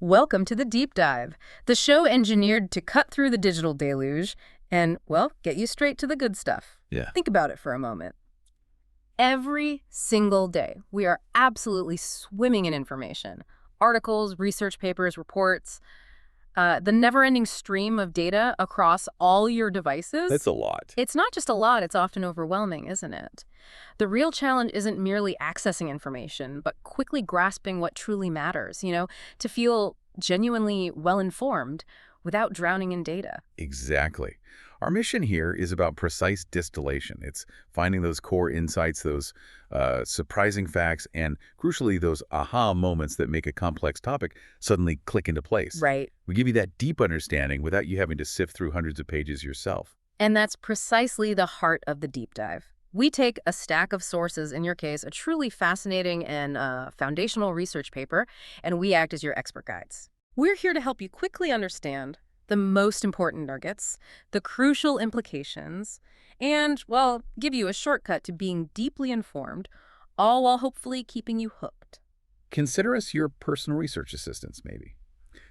Welcome to the Deep Dive, the show engineered to cut through the digital deluge and, well, get you straight to the good stuff. Yeah. Think about it for a moment. Every single day, we are absolutely swimming in information. Articles, research papers, reports, the never-ending stream of data across all your devices. That's a lot. It's not just a lot, it's often overwhelming, isn't it? The real challenge isn't merely accessing information, but quickly grasping what truly matters, to feel genuinely well-informed without drowning in data. Exactly. Our mission here is about precise distillation. It's finding those core insights, those surprising facts, and crucially, those aha moments that make a complex topic suddenly click into place. Right. We give you that deep understanding without you having to sift through hundreds of pages yourself. And that's precisely the heart of the deep dive. We take a stack of sources, in your case, a truly fascinating and foundational research paper, and we act as your expert guides. We're here to help you quickly understand the most important nuggets, the crucial implications, and, well, give you a shortcut to being deeply informed, all while hopefully keeping you hooked. Consider us your personal research assistants, maybe.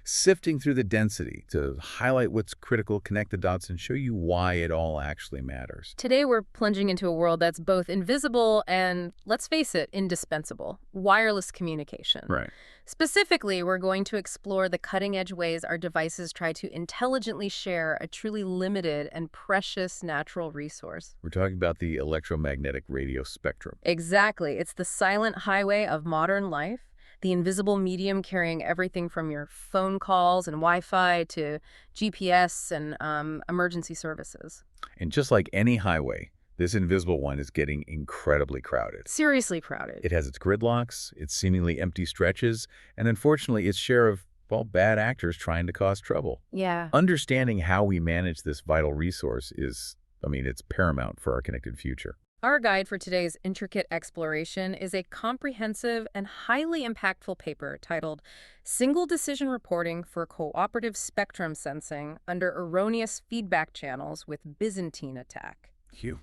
Sifting through the density to highlight what's critical, connect the dots, and show you why it all actually matters. Today, we're plunging into a world that's both invisible and, let's face it, indispensable: wireless communication. Right. Specifically, we're going to explore the cutting-edge ways our devices try to intelligently share a truly limited and precious natural resource. We're talking about the electromagnetic radio spectrum. Exactly. It's the silent highway of modern life, the invisible medium carrying everything from your phone calls and Wi-Fi to GPS and emergency services. And just like any highway, this invisible one is getting incredibly crowded. Seriously crowded. It has its gridlocks, its seemingly empty stretches, and unfortunately its share of, well, bad actors trying to cause trouble. Yeah. Understanding how we manage this vital resource is, it's paramount for our connected future. Our guide for today's intricate exploration is a comprehensive and highly impactful paper titled Single Decision Reporting for Cooperative Spectrum Sensing Under Erroneous Feedback Channels with Byzantine Attack. Phew.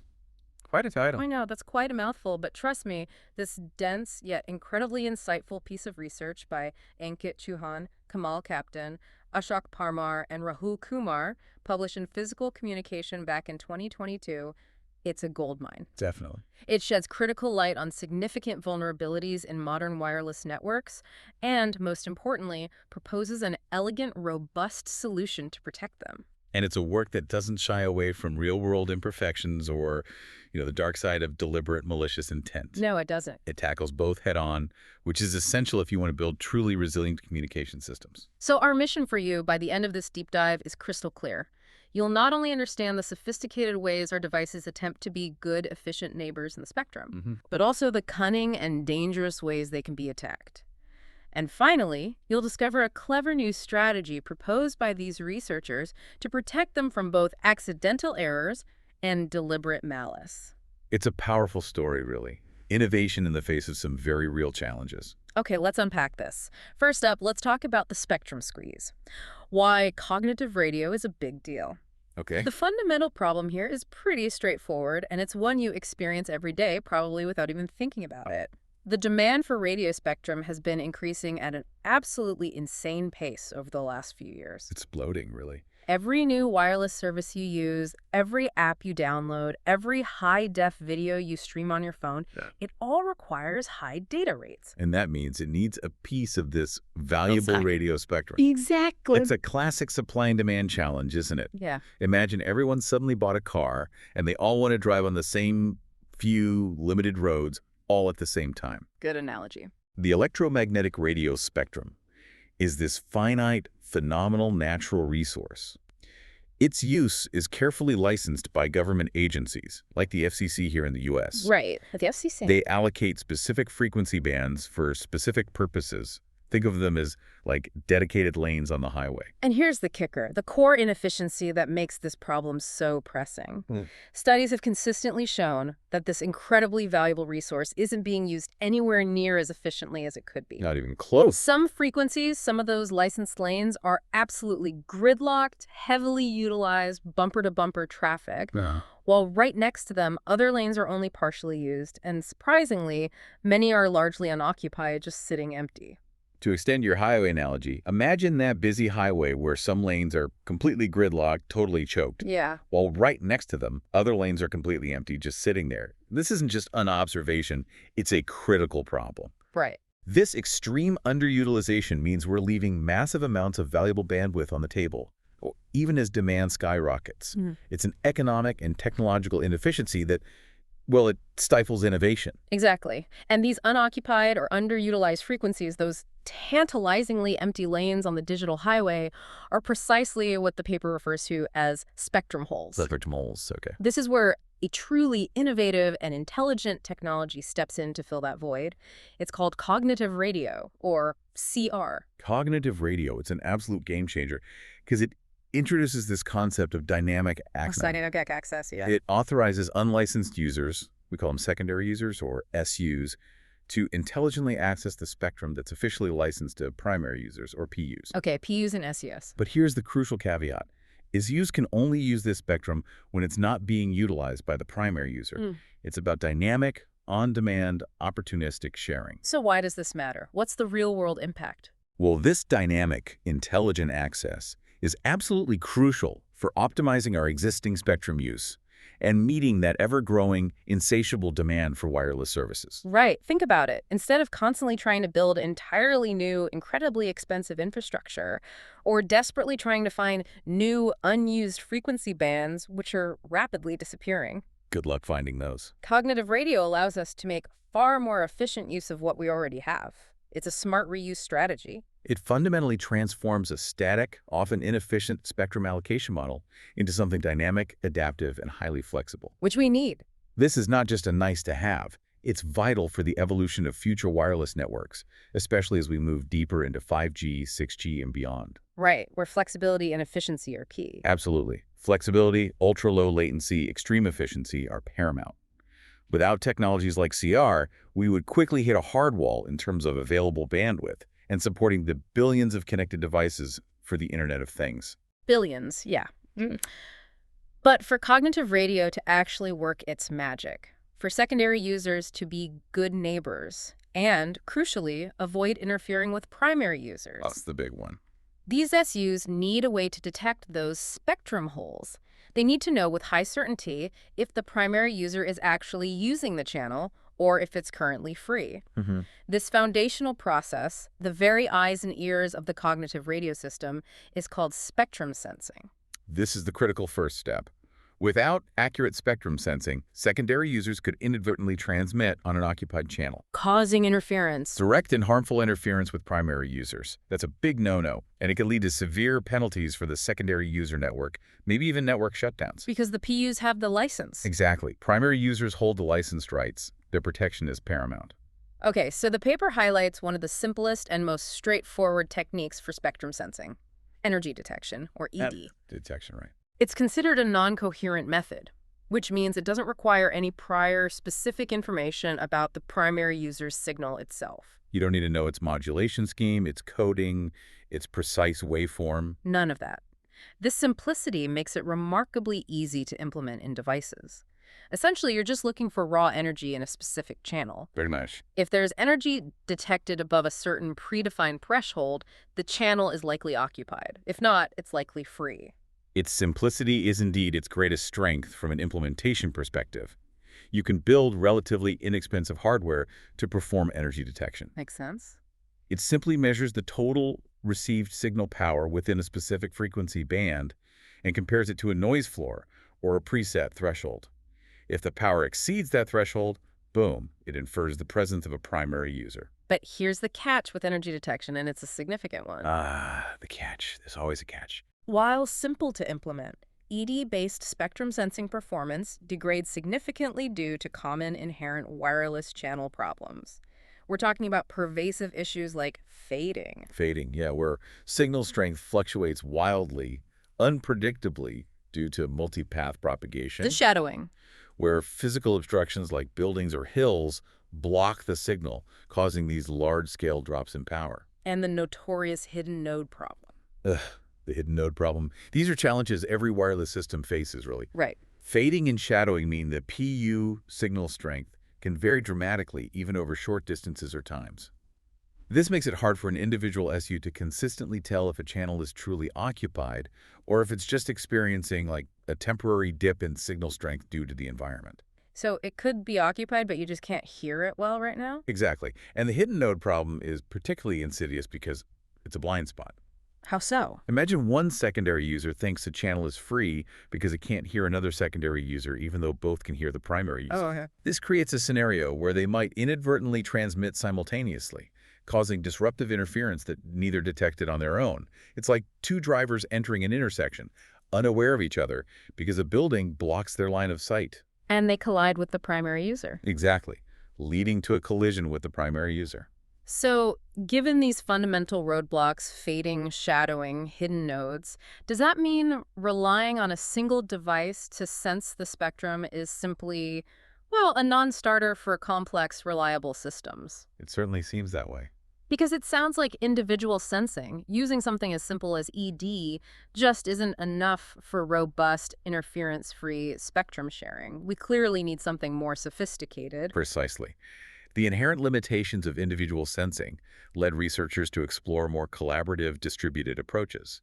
Quite a title. I know, that's quite a mouthful, but trust me, this dense yet incredibly insightful piece of research by Ankit Chauhan, Kamal Kaptan, Ashok Parmar, and Rahul Kumar, published in Physical Communication back in 2022, it's a goldmine. Definitely. It sheds critical light on significant vulnerabilities in modern wireless networks and, most importantly, proposes an elegant, robust solution to protect them. And it's a work that doesn't shy away from real-world imperfections or, the dark side of deliberate malicious intent. No, it doesn't. It tackles both head-on, which is essential if you want to build truly resilient communication systems. So our mission for you by the end of this deep dive is crystal clear. You'll not only understand the sophisticated ways our devices attempt to be good, efficient neighbors in the spectrum, but also the cunning and dangerous ways they can be attacked. And finally, you'll discover a clever new strategy proposed by these researchers to protect them from both accidental errors and deliberate malice. It's a powerful story, really. Innovation in the face of some very real challenges. Okay, let's unpack this. First up, let's talk about the spectrum squeeze. Why cognitive radio is a big deal. Okay. The fundamental problem here is pretty straightforward, and it's one you experience every day, probably without even thinking about it. The demand for radio spectrum has been increasing at an absolutely insane pace over the last few years. It's exploding, really. Every new wireless service you use, every app you download, every high-def video you stream on your phone, it all requires high data rates. And that means it needs a piece of this valuable radio spectrum. Exactly. It's a classic supply and demand challenge, isn't it? Yeah. Imagine everyone suddenly bought a car, and they all want to drive on the same few limited roads all at the same time. Good analogy. The electromagnetic radio spectrum is this finite, phenomenal natural resource. Its use is carefully licensed by government agencies, like the FCC here in the U.S. Right, the FCC. They allocate specific frequency bands for specific purposes. Think of them as like dedicated lanes on the highway. And here's the kicker, the core inefficiency that makes this problem so pressing. Studies have consistently shown that this incredibly valuable resource isn't being used anywhere near as efficiently as it could be. Not even close. Some frequencies, some of those licensed lanes, are absolutely gridlocked, heavily utilized, bumper-to-bumper traffic. While right next to them, other lanes are only partially used, and surprisingly, many are largely unoccupied, just sitting empty. To extend your highway analogy, imagine that busy highway where some lanes are completely gridlocked, totally choked, Yeah. while right next to them, other lanes are completely empty, just sitting there. This isn't just an observation, it's a critical problem. Right. This extreme underutilization means we're leaving massive amounts of valuable bandwidth on the table, even as demand skyrockets. It's an economic and technological inefficiency that, well, it stifles innovation. Exactly. And these unoccupied or underutilized frequencies, those tantalizingly empty lanes on the digital highway, are precisely what the paper refers to as spectrum holes. Spectrum holes, okay. This is where a truly innovative and intelligent technology steps in to fill that void. It's called cognitive radio, or CR. Cognitive radio, it's an absolute game changer because it introduces this concept of dynamic access. Dynamic access, yeah. It authorizes unlicensed users, we call them secondary users or SUs, to intelligently access the spectrum that's officially licensed to primary users or PUs. Okay, PUs and SUs. But here's the crucial caveat. SUs can only use this spectrum when it's not being utilized by the primary user. It's about dynamic, on-demand, opportunistic sharing. So why does this matter? What's the real-world impact? Well, this dynamic, intelligent access is absolutely crucial for optimizing our existing spectrum use and meeting that ever-growing, insatiable demand for wireless services. Right. Think about it. Instead of constantly trying to build entirely new, incredibly expensive infrastructure, or desperately trying to find new, unused frequency bands, which are rapidly disappearing, Good luck finding those. cognitive radio allows us to make far more efficient use of what we already have. It's a smart reuse strategy. It fundamentally transforms a static, often inefficient spectrum allocation model into something dynamic, adaptive, and highly flexible. Which we need. This is not just a nice-to-have. It's vital for the evolution of future wireless networks, especially as we move deeper into 5G, 6G, and beyond. Right, where flexibility and efficiency are key. Absolutely. Flexibility, ultra-low latency, extreme efficiency are paramount. Without technologies like CR, we would quickly hit a hard wall in terms of available bandwidth and supporting the billions of connected devices for the Internet of Things. Billions, yeah. But for cognitive radio to actually work its magic, for secondary users to be good neighbors, and, crucially, avoid interfering with primary users. That's the big one. These SUs need a way to detect those spectrum holes. They need to know with high certainty if the primary user is actually using the channel or if it's currently free. This foundational process, the very eyes and ears of the cognitive radio system, is called spectrum sensing. This is the critical first step. Without accurate spectrum sensing, secondary users could inadvertently transmit on an occupied channel, Causing interference. direct and harmful interference with primary users. That's a big no-no, and it can lead to severe penalties for the secondary user network, maybe even network shutdowns. Because the PUs have the license. Exactly. Primary users hold the licensed rights. Their protection is paramount. Okay, so the paper highlights one of the simplest and most straightforward techniques for spectrum sensing: energy detection, or ED. Detection, right. It's considered a non-coherent method, which means it doesn't require any prior specific information about the primary user's signal itself. You don't need to know its modulation scheme, its coding, its precise waveform. None of that. This simplicity makes it remarkably easy to implement in devices. Essentially, you're just looking for raw energy in a specific channel. Very much. If there's energy detected above a certain predefined threshold, the channel is likely occupied. If not, it's likely free. Its simplicity is indeed its greatest strength from an implementation perspective. You can build relatively inexpensive hardware to perform energy detection. Makes sense? It simply measures the total received signal power within a specific frequency band and compares it to a noise floor or a preset threshold. If the power exceeds that threshold, boom, it infers the presence of a primary user. But here's the catch with energy detection, and it's a significant one. The catch. There's always a catch. While simple to implement, ED-based spectrum sensing performance degrades significantly due to common inherent wireless channel problems. We're talking about pervasive issues like fading. Fading, yeah, where signal strength fluctuates wildly, unpredictably due to multipath propagation. The shadowing. Where physical obstructions like buildings or hills block the signal, causing these large-scale drops in power. And the notorious hidden node problem. The hidden node problem. These are challenges every wireless system faces, really. Right. Fading and shadowing mean the PU signal strength can vary dramatically even over short distances or times. This makes it hard for an individual SU to consistently tell if a channel is truly occupied or if it's just experiencing like a temporary dip in signal strength due to the environment. So it could be occupied, but you just can't hear it well right now? Exactly. And the hidden node problem is particularly insidious because it's a blind spot. How so? Imagine one secondary user thinks a channel is free because it can't hear another secondary user even though both can hear the primary user. Oh, okay. This creates a scenario where they might inadvertently transmit simultaneously, causing disruptive interference that neither detected on their own. It's like two drivers entering an intersection, unaware of each other because a building blocks their line of sight. And they collide with the primary user. Exactly, leading to a collision with the primary user. So, given these fundamental roadblocks, fading, shadowing, hidden nodes, does that mean relying on a single device to sense the spectrum is simply, well, a non-starter for complex, reliable systems? It certainly seems that way. Because it sounds like individual sensing, using something as simple as ED, just isn't enough for robust, interference-free spectrum sharing. We clearly need something more sophisticated. Precisely. The inherent limitations of individual sensing led researchers to explore more collaborative, distributed approaches.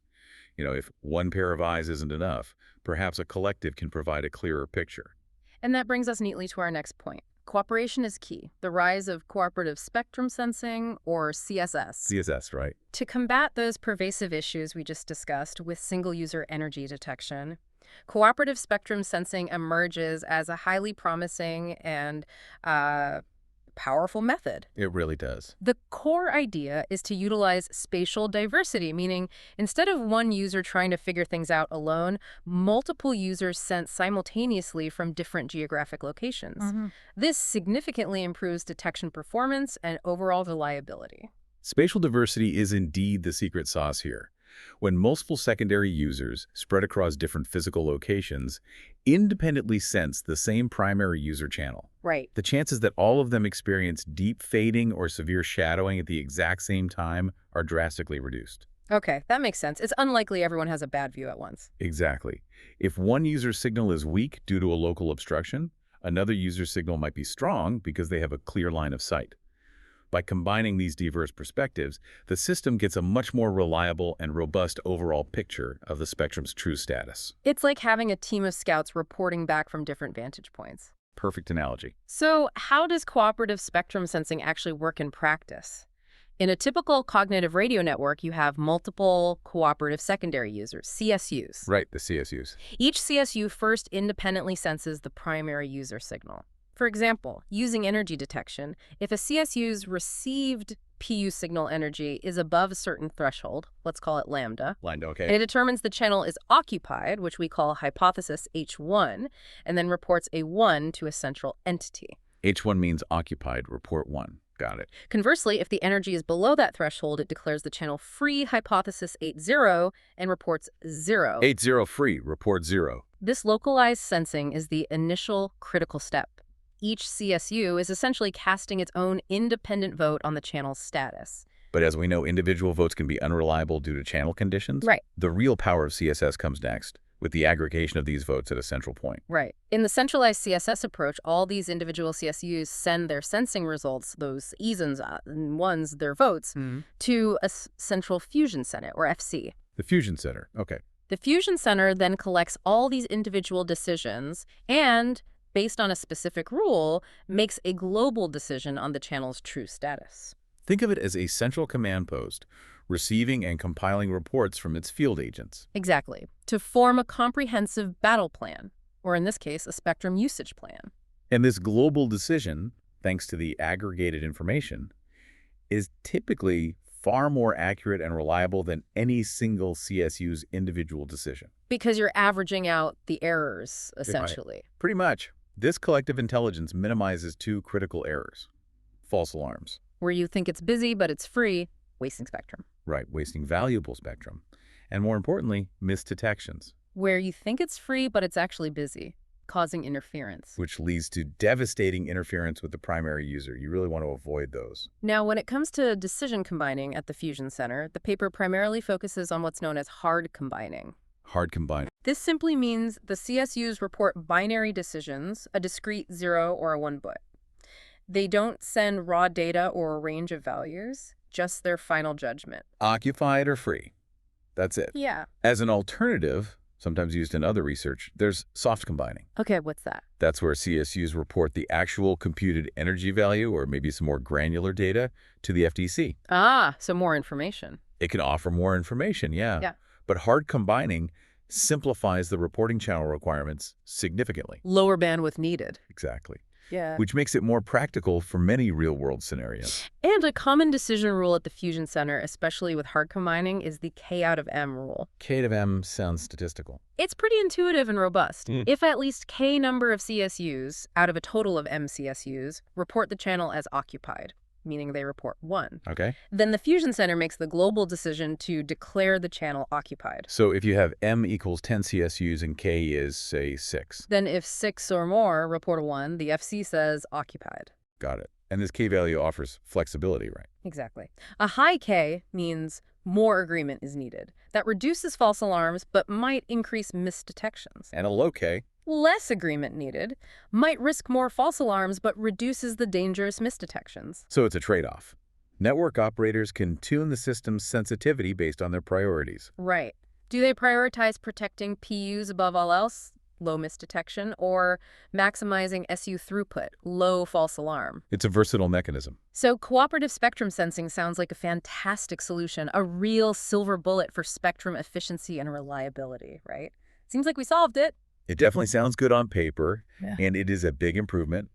If one pair of eyes isn't enough, perhaps a collective can provide a clearer picture. And that brings us neatly to our next point. Cooperation is key. The rise of cooperative spectrum sensing, or CSS. CSS, right? To combat those pervasive issues we just discussed with single-user energy detection, cooperative spectrum sensing emerges as a highly promising and powerful method. It really does. The core idea is to utilize spatial diversity, meaning instead of one user trying to figure things out alone, multiple users sense simultaneously from different geographic locations. This significantly improves detection performance and overall reliability. Spatial diversity is indeed the secret sauce here. When multiple secondary users spread across different physical locations independently sense the same primary user channel, Right. the chances that all of them experience deep fading or severe shadowing at the exact same time are drastically reduced. Okay, that makes sense. It's unlikely everyone has a bad view at once. Exactly. If one user's signal is weak due to a local obstruction, another user's signal might be strong because they have a clear line of sight. By combining these diverse perspectives, the system gets a much more reliable and robust overall picture of the spectrum's true status. It's like having a team of scouts reporting back from different vantage points. Perfect analogy. So, how does cooperative spectrum sensing actually work in practice? In a typical cognitive radio network, you have multiple cooperative secondary users, CSUs. Right, the CSUs. Each CSU first independently senses the primary user signal. For example, using energy detection, if a CSU's received PU signal energy is above a certain threshold, let's call it lambda, Line, and okay. it determines the channel is occupied, which we call hypothesis H1, and then reports a 1 to a central entity. H1 means occupied, report 1. Got it. Conversely, if the energy is below that threshold, it declares the channel free, hypothesis 80, and reports 0. 80 free, report 0. This localized sensing is the initial critical step. Each CSU is essentially casting its own independent vote on the channel's status. But as we know, individual votes can be unreliable due to channel conditions. Right. The real power of CSS comes next, with the aggregation of these votes at a central point. Right. In the centralized CSS approach, all these individual CSUs send their sensing results, those E's and ones, their votes, to a central fusion center, or FC. The fusion center. Okay. The fusion center then collects all these individual decisions and, based on a specific rule, makes a global decision on the channel's true status. Think of it as a central command post, receiving and compiling reports from its field agents. Exactly. To form a comprehensive battle plan, or in this case, a spectrum usage plan. And this global decision, thanks to the aggregated information, is typically far more accurate and reliable than any single CSU's individual decision. Because you're averaging out the errors, essentially. Pretty much. This collective intelligence minimizes two critical errors. False alarms. Where you think it's busy, but it's free, wasting spectrum. Right, wasting valuable spectrum. And more importantly, missed detections. Where you think it's free, but it's actually busy, causing interference. Which leads to devastating interference with the primary user. You really want to avoid those. Now, when it comes to decision combining at the Fusion Center, the paper primarily focuses on what's known as hard combining. Hard combined. This simply means the CSUs report binary decisions, a discrete 0 or a 1 bit. They don't send raw data or a range of values. just their final judgment. Occupied or free. That's it. Yeah. As an alternative, sometimes used in other research, there's soft combining. Okay, what's that? That's where CSUs report the actual computed energy value or maybe some more granular data to the FTC. Ah, so more information. It can offer more information, yeah. Yeah. But hard combining simplifies the reporting channel requirements significantly. Lower bandwidth needed. Exactly. Yeah. Which makes it more practical for many real-world scenarios. And a common decision rule at the Fusion Center, especially with hard combining, is the K out of M rule. K to M sounds statistical. It's pretty intuitive and robust. If at least K number of CSUs out of a total of M CSUs report the channel as occupied, meaning they report 1, Okay. then the Fusion Center makes the global decision to declare the channel occupied. So if you have M equals 10 CSUs and K is, say, 6. Then if 6 or more report a 1, the FC says occupied. Got it. And this K value offers flexibility, right? Exactly. A high K means more agreement is needed. That reduces false alarms, but might increase misdetections. And a low K. Less agreement needed might risk more false alarms, but reduces the dangerous misdetections. So it's a trade-off. Network operators can tune the system's sensitivity based on their priorities. Right. Do they prioritize protecting PUs above all else, low misdetection, or maximizing SU throughput, low false alarm? It's a versatile mechanism. So cooperative spectrum sensing sounds like a fantastic solution, a real silver bullet for spectrum efficiency and reliability, right? Seems like we solved it. It definitely sounds good on paper, Yeah. and it is a big improvement.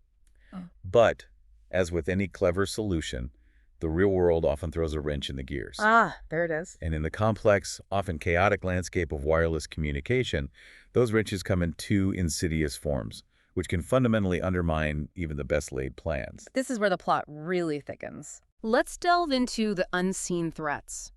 Oh. But, as with any clever solution, the real world often throws a wrench in the gears. Ah, there it is. And in the complex, often chaotic landscape of wireless communication, those wrenches come in two insidious forms, which can fundamentally undermine even the best laid plans. This is where the plot really thickens. Let's delve into the unseen threats,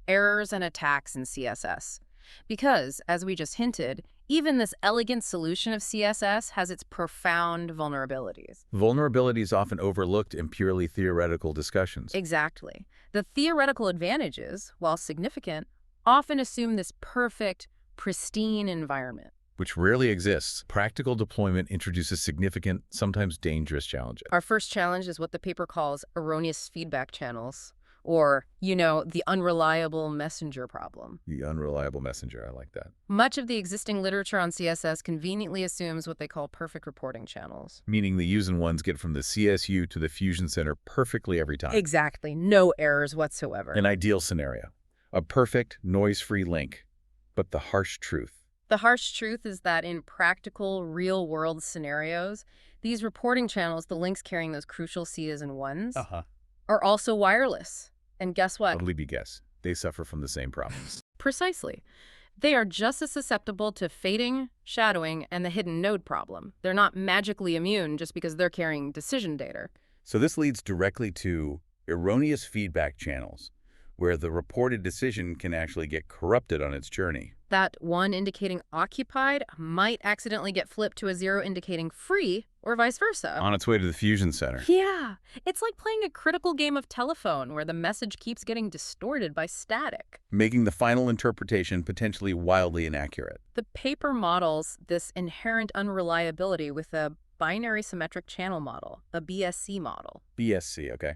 errors and attacks in CSS. Because, as we just hinted, even this elegant solution of CSS has its profound vulnerabilities. Vulnerabilities often overlooked in purely theoretical discussions. Exactly. The theoretical advantages, while significant, often assume this perfect, pristine environment. Which rarely exists. Practical deployment introduces significant, sometimes dangerous challenges. Our first challenge is what the paper calls erroneous feedback channels, or, the unreliable messenger problem. The unreliable messenger, I like that. Much of the existing literature on CSS conveniently assumes what they call perfect reporting channels. Meaning the using ones get from the CSU to the Fusion Center perfectly every time. Exactly. No errors whatsoever. An ideal scenario. A perfect, noise-free link. But the harsh truth. The harsh truth is that in practical, real-world scenarios, these reporting channels, the links carrying those crucial Cs and 1s, are also wireless. And guess what? Totally be guess. They suffer from the same problems. Precisely. They are just as susceptible to fading, shadowing, and the hidden node problem. They're not magically immune just because they're carrying decision data. So this leads directly to erroneous feedback channels, where the reported decision can actually get corrupted on its journey. That 1 indicating occupied might accidentally get flipped to a 0 indicating free, or vice versa. On its way to the Fusion Center. Yeah, it's like playing a critical game of telephone where the message keeps getting distorted by static. Making the final interpretation potentially wildly inaccurate. The paper models this inherent unreliability with a binary symmetric channel model, a BSC model. BSC, okay.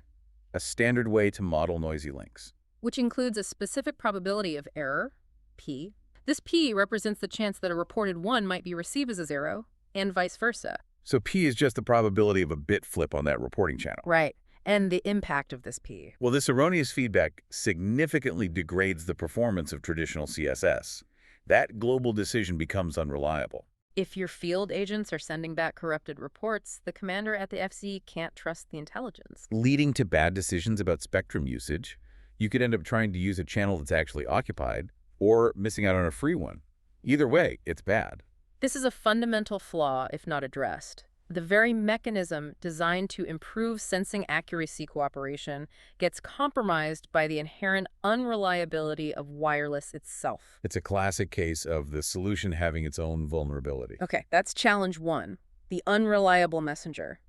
A standard way to model noisy links. Which includes a specific probability of error, P. This P represents the chance that a reported 1 might be received as a 0, and vice versa. So P is just the probability of a bit flip on that reporting channel. Right, and the impact of this P. Well, this erroneous feedback significantly degrades the performance of traditional CSS. That global decision becomes unreliable. If your field agents are sending back corrupted reports, the commander at the FC can't trust the intelligence. Leading to bad decisions about spectrum usage. You could end up trying to use a channel that's actually occupied, or missing out on a free one. Either way, it's bad. This is a fundamental flaw if not addressed. The very mechanism designed to improve sensing accuracy cooperation gets compromised by the inherent unreliability of wireless itself. It's a classic case of the solution having its own vulnerability. Okay, that's challenge 1, the unreliable messenger.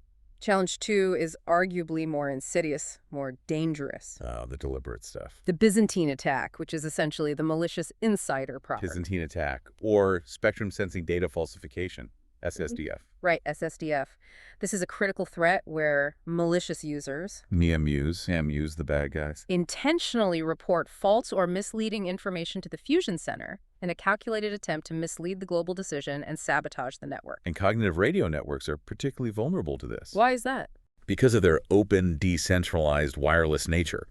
Challenge 2 is arguably more insidious, more dangerous. Oh, the deliberate stuff. The Byzantine attack, which is essentially the malicious insider product. Byzantine attack, or spectrum sensing data falsification. SSDF. Right, SSDF. This is a critical threat where malicious users MUs, the bad guys. intentionally report false or misleading information to the fusion center in a calculated attempt to mislead the global decision and sabotage the network. And cognitive radio networks are particularly vulnerable to this. Why is that? Because of their open, decentralized, wireless nature.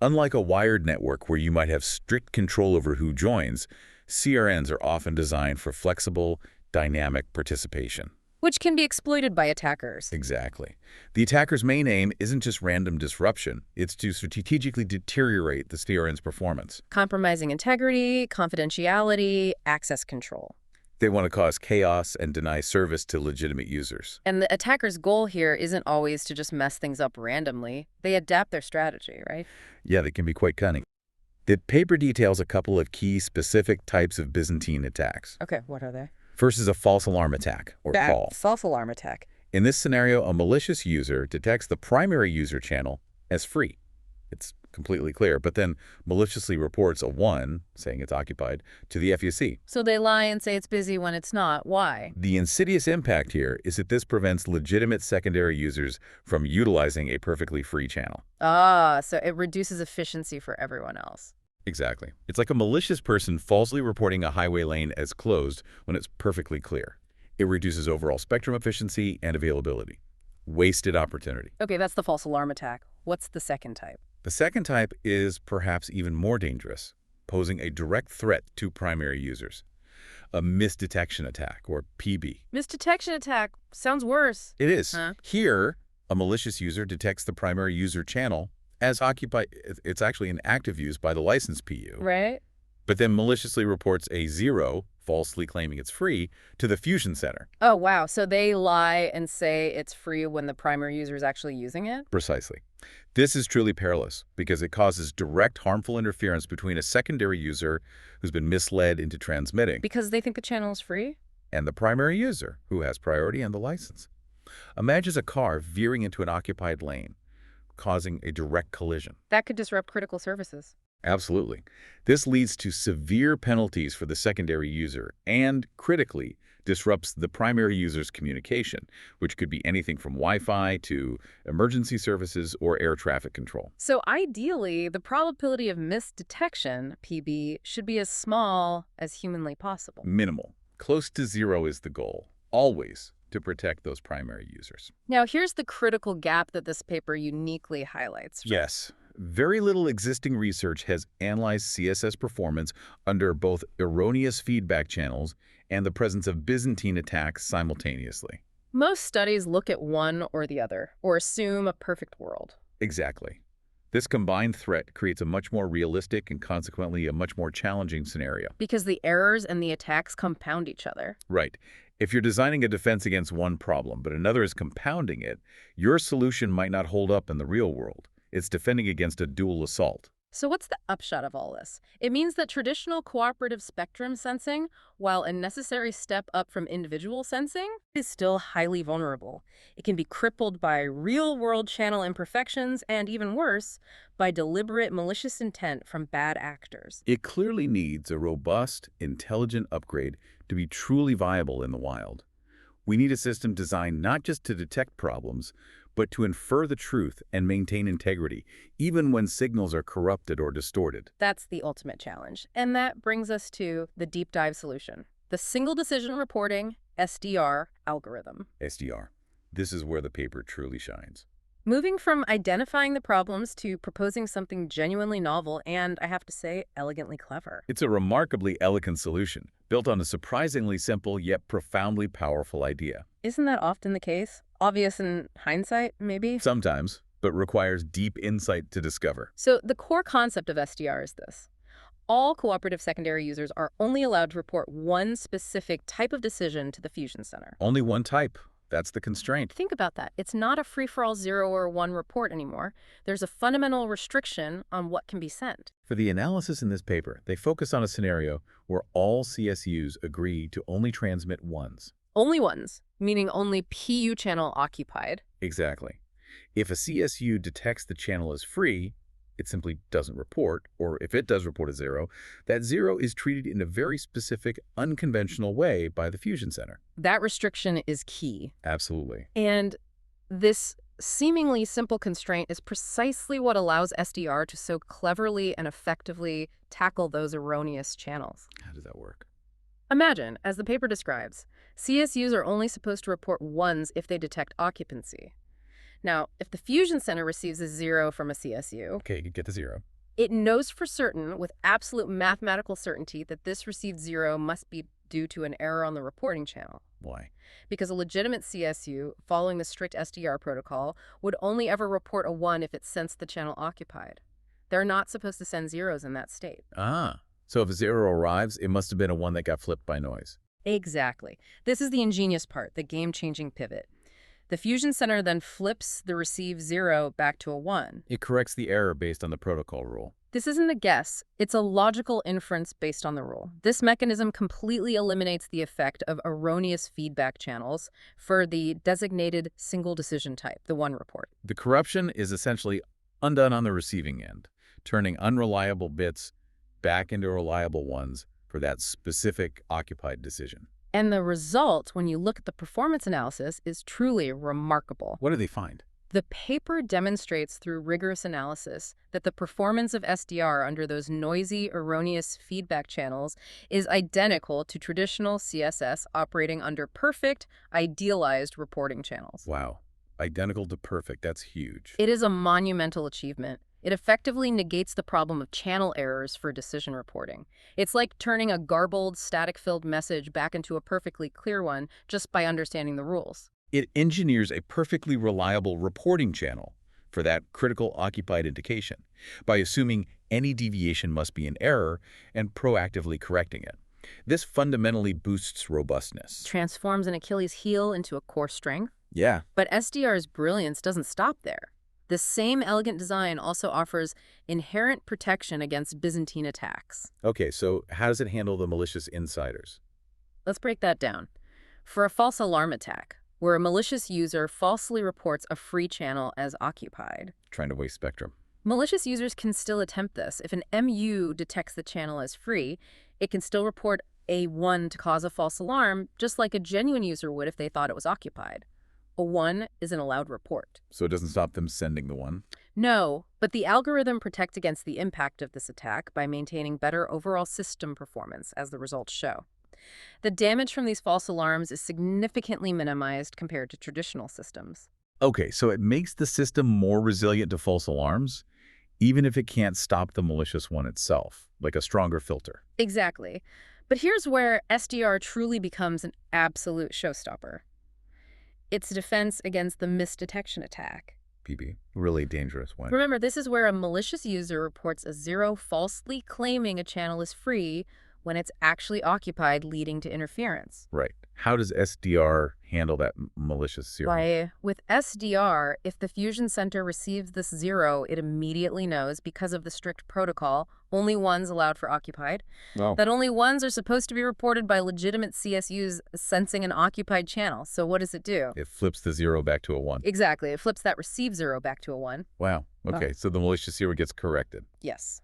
Unlike a wired network where you might have strict control over who joins, CRNs are often designed for flexible, dynamic participation. Which can be exploited by attackers. Exactly. The attacker's main aim isn't just random disruption, it's to strategically deteriorate the CRN's performance. Compromising integrity, confidentiality, access control. They want to cause chaos and deny service to legitimate users. And the attacker's goal here isn't always to just mess things up randomly. They adapt their strategy, right? Yeah, they can be quite cunning. The paper details a couple of key specific types of Byzantine attacks. Okay, what are they? First is a false alarm attack, or FAL. False alarm attack. In this scenario, a malicious user detects the primary user channel as free. It's completely clear, but then maliciously reports a 1, saying it's occupied, to the FUC. So they lie and say it's busy when it's not. Why? The insidious impact here is that this prevents legitimate secondary users from utilizing a perfectly free channel. Ah, so it reduces efficiency for everyone else. Exactly. It's like a malicious person falsely reporting a highway lane as closed when it's perfectly clear. It reduces overall spectrum efficiency and availability. Wasted opportunity. Okay, that's the false alarm attack. What's the second type? The second type is perhaps even more dangerous, posing a direct threat to primary users. A misdetection attack, or PB. Misdetection attack. Sounds worse. It is. Huh? Here, a malicious user detects the primary user channel as occupied. It's actually in active use by the licensed PU. Right? But then maliciously reports a 0, falsely claiming it's free, to the fusion center. Oh, wow. So they lie and say it's free when the primary user is actually using it? Precisely. This is truly perilous because it causes direct harmful interference between a secondary user who's been misled into transmitting Because they think the channel is free? and the primary user who has priority and the license. Imagine a car veering into an occupied lane, causing a direct collision. That could disrupt critical services. Absolutely. This leads to severe penalties for the secondary user and, critically, disrupts the primary user's communication, which could be anything from Wi-Fi to emergency services or air traffic control. So ideally, the probability of misdetection, PB, should be as small as humanly possible. Minimal. Close to 0 is the goal, always, to protect those primary users. Now, here's the critical gap that this paper uniquely highlights. Yes. Very little existing research has analyzed CSS performance under both erroneous feedback channels and the presence of Byzantine attacks simultaneously. Most studies look at one or the other, or assume a perfect world. Exactly. This combined threat creates a much more realistic and consequently a much more challenging scenario. Because the errors and the attacks compound each other. Right. If you're designing a defense against one problem, but another is compounding it, your solution might not hold up in the real world. It's defending against a dual assault. So what's the upshot of all this? It means that traditional cooperative spectrum sensing, while a necessary step up from individual sensing, is still highly vulnerable. It can be crippled by real-world channel imperfections and, even worse, by deliberate malicious intent from bad actors. It clearly needs a robust, intelligent upgrade to be truly viable in the wild. We need a system designed not just to detect problems, but to infer the truth and maintain integrity, even when signals are corrupted or distorted. That's the ultimate challenge. And that brings us to the deep dive solution, the single decision reporting, SDR, algorithm. SDR. This is where the paper truly shines. Moving from identifying the problems to proposing something genuinely novel and, I have to say, elegantly clever. It's a remarkably elegant solution, built on a surprisingly simple yet profoundly powerful idea. Isn't that often the case? Obvious in hindsight, maybe? Sometimes, but requires deep insight to discover. So the core concept of SDR is this. All cooperative secondary users are only allowed to report one specific type of decision to the fusion center. Only one type. That's the constraint. Think about that. It's not a free-for-all 0 or 1 report anymore. There's a fundamental restriction on what can be sent. For the analysis in this paper, they focus on a scenario where all CSUs agree to only transmit ones. Only ones, meaning only PU channel occupied. Exactly. If a CSU detects the channel as free, it simply doesn't report, or if it does report a zero, that zero is treated in a very specific, unconventional way by the Fusion Center. That restriction is key. Absolutely. And this seemingly simple constraint is precisely what allows SDR to so cleverly and effectively tackle those erroneous channels. How does that work? Imagine, as the paper describes, CSUs are only supposed to report ones if they detect occupancy. Now, if the Fusion Center receives a zero from a CSU, Okay, you get the zero. it knows for certain, with absolute mathematical certainty, that this received zero must be due to an error on the reporting channel. Why? Because a legitimate CSU, following the strict SDR protocol, would only ever report a 1 if it sensed the channel occupied. They're not supposed to send zeros in that state. Ah, so if a zero arrives, it must have been a one that got flipped by noise. Exactly. This is the ingenious part, the game-changing pivot. The Fusion Center then flips the received 0 back to a 1. It corrects the error based on the protocol rule. This isn't a guess. It's a logical inference based on the rule. This mechanism completely eliminates the effect of erroneous feedback channels for the designated single decision type, the 1 report. The corruption is essentially undone on the receiving end, turning unreliable bits back into reliable ones for that specific occupied decision. And the result, when you look at the performance analysis, is truly remarkable. What do they find? The paper demonstrates through rigorous analysis that the performance of SDR under those noisy, erroneous feedback channels is identical to traditional CSS operating under perfect, idealized reporting channels. Wow. Identical to perfect. That's huge. It is a monumental achievement. It effectively negates the problem of channel errors for decision reporting. It's like turning a garbled, static-filled message back into a perfectly clear one just by understanding the rules. It engineers a perfectly reliable reporting channel for that critical occupied indication by assuming any deviation must be an error and proactively correcting it. This fundamentally boosts robustness. Transforms an Achilles heel into a core strength. Yeah. But SDR's brilliance doesn't stop there. The same elegant design also offers inherent protection against Byzantine attacks. Okay, so how does it handle the malicious insiders? Let's break that down. For a false alarm attack, where a malicious user falsely reports a free channel as occupied, Trying to waste spectrum. malicious users can still attempt this. If an MU detects the channel as free, it can still report a 1 to cause a false alarm, just like a genuine user would if they thought it was occupied. A 1 is an allowed report. So it doesn't stop them sending the one? No, but the algorithm protects against the impact of this attack by maintaining better overall system performance, as the results show. The damage from these false alarms is significantly minimized compared to traditional systems. Okay, so it makes the system more resilient to false alarms, even if it can't stop the malicious one itself, like a stronger filter. Exactly. But here's where SDR truly becomes an absolute showstopper. Its defense against the misdetection attack. PB. Really dangerous one. Remember, this is where a malicious user reports a 0 falsely claiming a channel is free when it's actually occupied, leading to interference. Right. How does SDR handle that malicious zero? Why, with SDR, if the Fusion Center receives this 0, it immediately knows, because of the strict protocol, only ones allowed for occupied, that only ones are supposed to be reported by legitimate CSUs sensing an occupied channel. So what does it do? It flips the zero back to a one. Exactly. It flips that received 0 back to a 1. Wow. Okay, so the malicious zero gets corrected. Yes.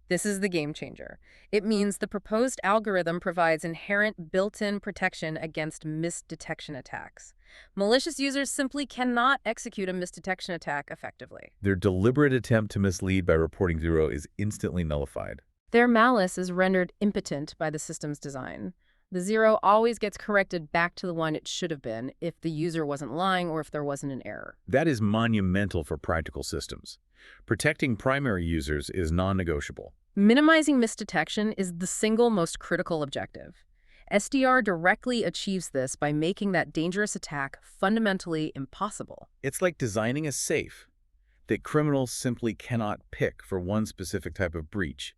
This is the game changer. It means the proposed algorithm provides inherent built-in protection against misdetection attacks. Malicious users simply cannot execute a misdetection attack effectively. Their deliberate attempt to mislead by reporting zero is instantly nullified. Their malice is rendered impotent by the system's design. The 0 always gets corrected back to the 1 it should have been if the user wasn't lying or if there wasn't an error. That is monumental for practical systems. Protecting primary users is non-negotiable. Minimizing misdetection is the single most critical objective. SDR directly achieves this by making that dangerous attack fundamentally impossible. It's like designing a safe that criminals simply cannot pick for one specific type of breach.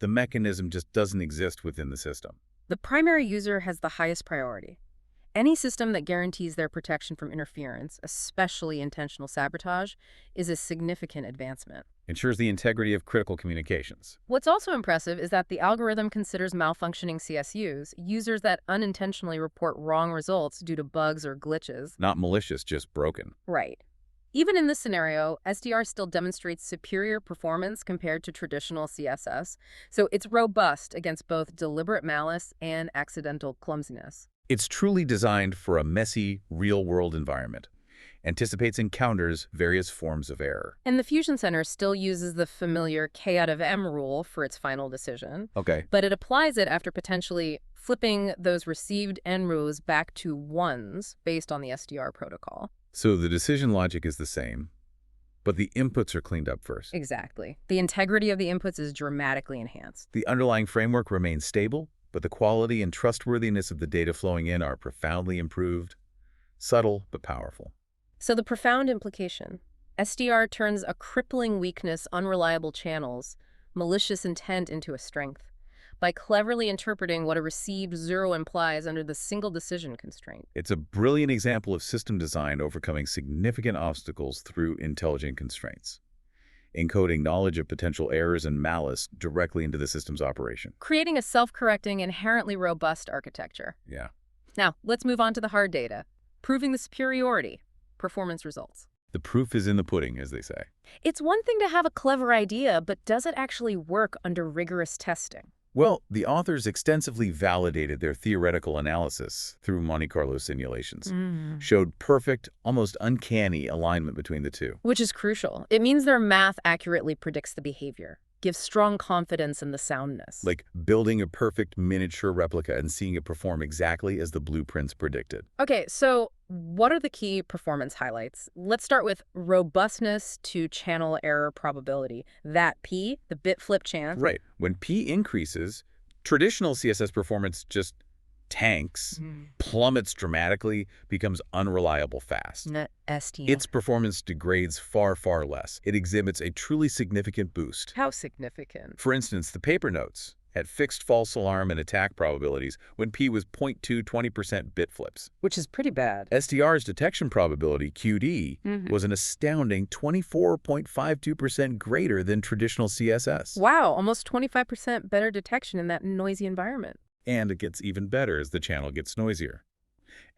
The mechanism just doesn't exist within the system. The primary user has the highest priority. Any system that guarantees their protection from interference, especially intentional sabotage, is a significant advancement. Ensures the integrity of critical communications. What's also impressive is that the algorithm considers malfunctioning CSUs, users that unintentionally report wrong results due to bugs or glitches. Not malicious, just broken. Right. Even in this scenario, SDR still demonstrates superior performance compared to traditional CSS, so it's robust against both deliberate malice and accidental clumsiness. It's truly designed for a messy, real-world environment. Anticipates and counters various forms of error. And the Fusion Center still uses the familiar K out of M rule for its final decision, Okay. but it applies it after potentially flipping those received N rows back to ones based on the SDR protocol. So the decision logic is the same, but the inputs are cleaned up first. Exactly. The integrity of the inputs is dramatically enhanced. The underlying framework remains stable, but the quality and trustworthiness of the data flowing in are profoundly improved. Subtle, but powerful. So the profound implication: SDR turns a crippling weakness, unreliable channels, malicious intent into a strength by cleverly interpreting what a received zero implies under the single decision constraint. It's a brilliant example of system design overcoming significant obstacles through intelligent constraints, encoding knowledge of potential errors and malice directly into the system's operation. Creating a self-correcting, inherently robust architecture. Yeah. Now, let's move on to the hard data, proving the superiority, performance results. The proof is in the pudding, as they say. It's one thing to have a clever idea, but does it actually work under rigorous testing? Well, the authors extensively validated their theoretical analysis through Monte Carlo simulations, showed perfect, almost uncanny alignment between the two. Which is crucial. It means their math accurately predicts the behavior, gives strong confidence in the soundness. Like building a perfect miniature replica and seeing it perform exactly as the blueprints predicted. Okay, so what are the key performance highlights? Let's start with robustness to channel error probability. That P, the bit flip chance. Right. When P increases, traditional CSS performance just tanks, plummets dramatically, becomes unreliable fast. Not ST. Its performance degrades far, far less. It exhibits a truly significant boost. How significant? For instance, the paper notes had fixed false alarm and attack probabilities when P was 0.2 20% bit flips. Which is pretty bad. SDR's detection probability, QD, was an astounding 24.52% greater than traditional CSS. Wow, almost 25% better detection in that noisy environment. And it gets even better as the channel gets noisier.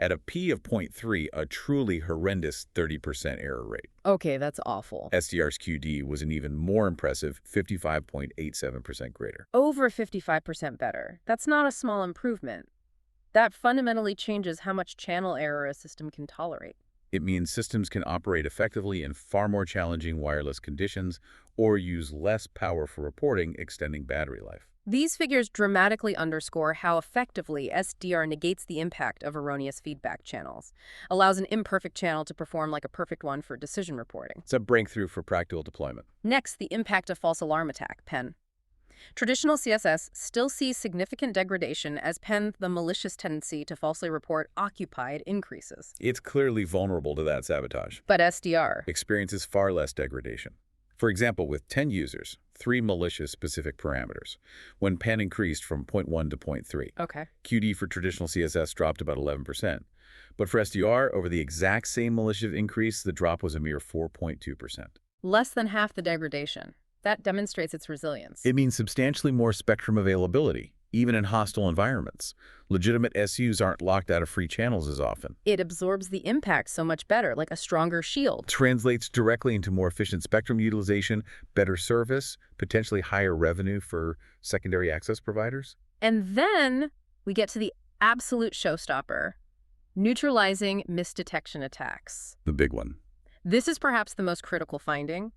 At a P of 0.3, a truly horrendous 30% error rate. Okay, that's awful. SDR's QD was an even more impressive 55.87% greater. Over 55% better. That's not a small improvement. That fundamentally changes how much channel error a system can tolerate. It means systems can operate effectively in far more challenging wireless conditions or use less power for reporting, extending battery life. These figures dramatically underscore how effectively SDR negates the impact of erroneous feedback channels, allows an imperfect channel to perform like a perfect one for decision reporting. It's a breakthrough for practical deployment. Next, the impact of false alarm attack, PEN. Traditional CSS still sees significant degradation as PEN, the malicious tendency to falsely report occupied, increases. It's clearly vulnerable to that sabotage. But SDR Experiences far less degradation. For example, with 10 users, 3 malicious specific parameters, when PEN increased from 0.1 to 0.3. Okay. QD for traditional CSS dropped about 11%. But for SDR, over the exact same malicious increase, the drop was a mere 4.2%. Less than half the degradation. That demonstrates its resilience. It means substantially more spectrum availability, even in hostile environments. Legitimate SUs aren't locked out of free channels as often. It absorbs the impact so much better, like a stronger shield. Translates directly into more efficient spectrum utilization, better service, potentially higher revenue for secondary access providers. And then we get to the absolute showstopper: neutralizing misdetection attacks. The big one. This is perhaps the most critical finding.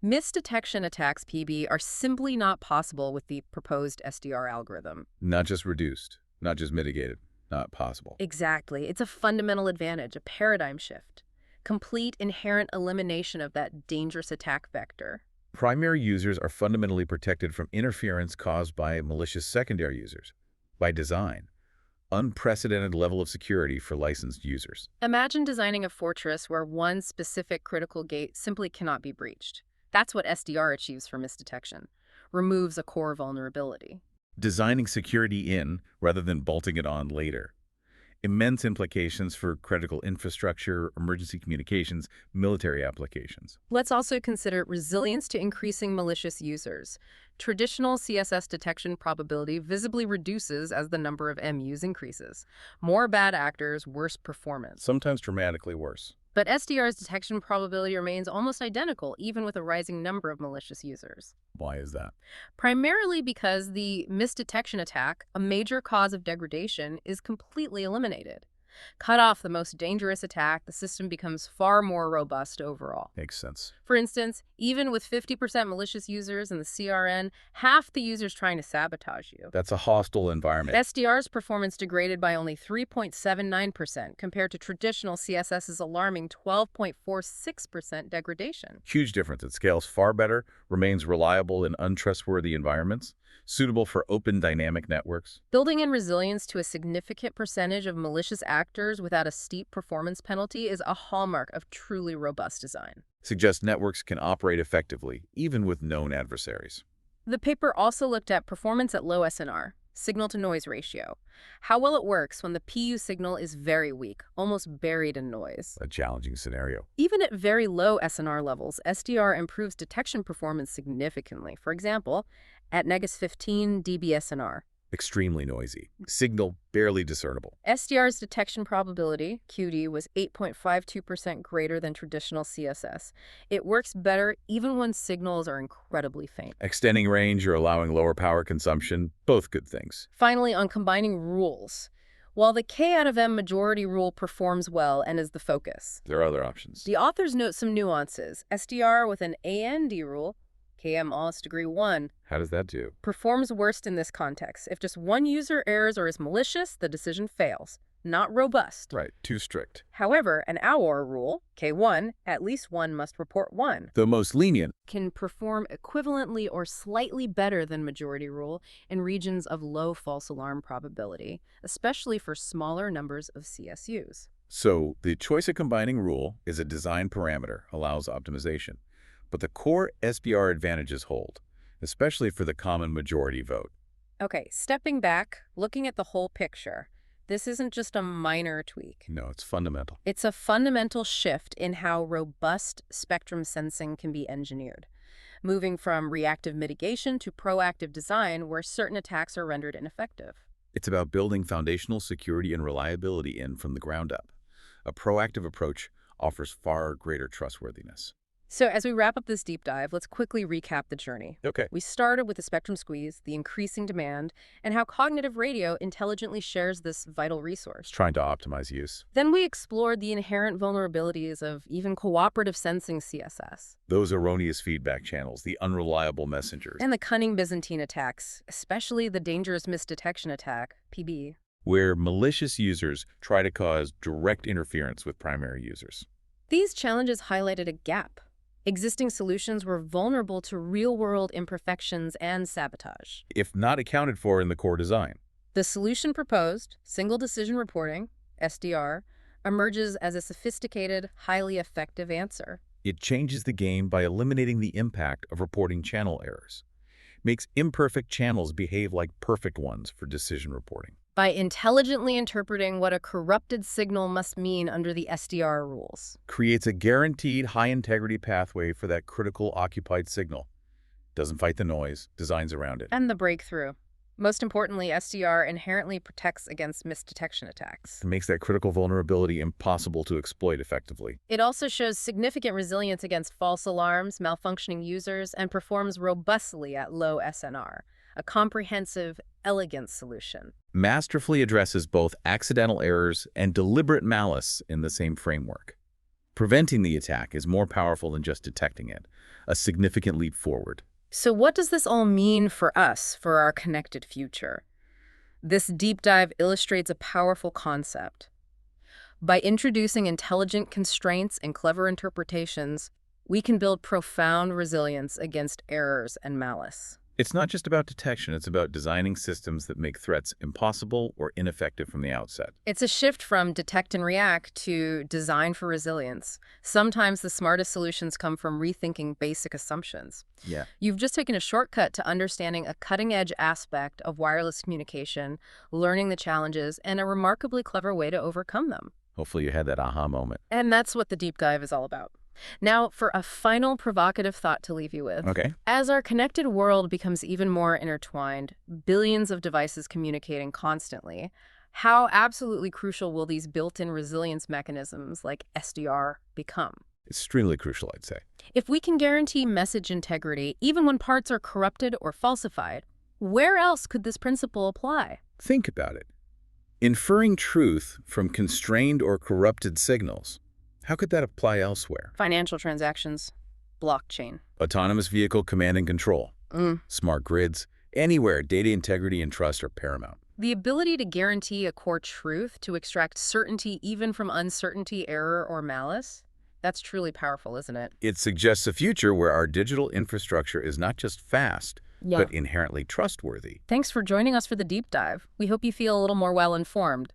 Misdetection attacks, PB, are simply not possible with the proposed SDR algorithm. Not just reduced, not just mitigated, not possible. Exactly. It's a fundamental advantage, a paradigm shift. Complete inherent elimination of that dangerous attack vector. Primary users are fundamentally protected from interference caused by malicious secondary users, by design. Unprecedented level of security for licensed users. Imagine designing a fortress where one specific critical gate simply cannot be breached. That's what SDR achieves for misdetection. Removes a core vulnerability. Designing security in rather than bolting it on later. Immense implications for critical infrastructure, emergency communications, military applications. Let's also consider resilience to increasing malicious users. Traditional CSS detection probability visibly reduces as the number of MUs increases. More bad actors, worse performance. Sometimes dramatically worse. But SDR's detection probability remains almost identical, even with a rising number of malicious users. Why is that? Primarily because the misdetection attack, a major cause of degradation, is completely eliminated. Cut off the most dangerous attack, the system becomes far more robust overall. Makes sense. For instance, even with 50% malicious users in the CRN, half the users trying to sabotage you. That's a hostile environment. SDR's performance degraded by only 3.79% compared to traditional CSS's alarming 12.46% degradation. Huge difference. It scales far better, remains reliable in untrustworthy environments, suitable for open dynamic networks. Building in resilience to a significant percentage of malicious actors without a steep performance penalty is a hallmark of truly robust design. Suggests networks can operate effectively, even with known adversaries. The paper also looked at performance at low SNR, signal-to-noise ratio, how well it works when the PU signal is very weak, almost buried in noise. A challenging scenario. Even at very low SNR levels, SDR improves detection performance significantly. For example, at -15 dB SNR. Extremely noisy. Signal barely discernible. SDR's detection probability, QD, was 8.52% greater than traditional CSS. It works better even when signals are incredibly faint. Extending range or allowing lower power consumption, both good things. Finally, on combining rules. While the K out of M majority rule performs well and is the focus, There are other options. the authors note some nuances. SDR with an AND rule, KM Ost degree 1, How does that do? performs worst in this context. If just one user errs or is malicious, the decision fails. Not robust. Right, too strict. However, an OUR rule, K1, at least one must report one, The most lenient. can perform equivalently or slightly better than majority rule in regions of low false alarm probability, especially for smaller numbers of CSUs. So the choice of combining rule is a design parameter, allows optimization. But the core SBR advantages hold, especially for the common majority vote. Okay, stepping back, looking at the whole picture, this isn't just a minor tweak. No, it's fundamental. It's a fundamental shift in how robust spectrum sensing can be engineered, moving from reactive mitigation to proactive design where certain attacks are rendered ineffective. It's about building foundational security and reliability in from the ground up. A proactive approach offers far greater trustworthiness. So as we wrap up this deep dive, let's quickly recap the journey. Okay. We started with the spectrum squeeze, the increasing demand, and how cognitive radio intelligently shares this vital resource. Trying to optimize use. Then we explored the inherent vulnerabilities of even cooperative sensing CSS. Those erroneous feedback channels, the unreliable messengers, And the cunning Byzantine attacks, especially the dangerous misdetection attack, PB. where malicious users try to cause direct interference with primary users. These challenges highlighted a gap. Existing solutions were vulnerable to real-world imperfections and sabotage. If not accounted for in the core design. The solution proposed, single decision reporting, SDR, emerges as a sophisticated, highly effective answer. It changes the game by eliminating the impact of reporting channel errors. Makes imperfect channels behave like perfect ones for decision reporting. By intelligently interpreting what a corrupted signal must mean under the SDR rules. Creates a guaranteed high-integrity pathway for that critical occupied signal. Doesn't fight the noise, designs around it. And the breakthrough. Most importantly, SDR inherently protects against misdetection attacks. It makes that critical vulnerability impossible to exploit effectively. It also shows significant resilience against false alarms, malfunctioning users, and performs robustly at low SNR. A comprehensive, elegant solution. Masterfully addresses both accidental errors and deliberate malice in the same framework. Preventing the attack is more powerful than just detecting it, a significant leap forward. So what does this all mean for us, for our connected future? This deep dive illustrates a powerful concept. By introducing intelligent constraints and clever interpretations, we can build profound resilience against errors and malice. It's not just about detection, it's about designing systems that make threats impossible or ineffective from the outset. It's a shift from detect and react to design for resilience. Sometimes the smartest solutions come from rethinking basic assumptions. Yeah. You've just taken a shortcut to understanding a cutting-edge aspect of wireless communication, learning the challenges, and a remarkably clever way to overcome them. Hopefully you had that aha moment. And that's what the deep dive is all about. Now, for a final provocative thought to leave you with. Okay. As our connected world becomes even more intertwined, billions of devices communicating constantly, How absolutely crucial will these built-in resilience mechanisms like SDR become? Extremely crucial, I'd say. If we can guarantee message integrity, even when parts are corrupted or falsified, where else could this principle apply? Think about it. Inferring truth from constrained or corrupted signals. How could that apply elsewhere? Financial transactions, blockchain. Autonomous vehicle command and control. Smart grids. Anywhere, data integrity and trust are paramount. The ability to guarantee a core truth, to extract certainty even from uncertainty, error, or malice, that's truly powerful, isn't it? It suggests a future where our digital infrastructure is not just fast, but inherently trustworthy. Thanks for joining us for the deep dive. We hope you feel a little more well-informed.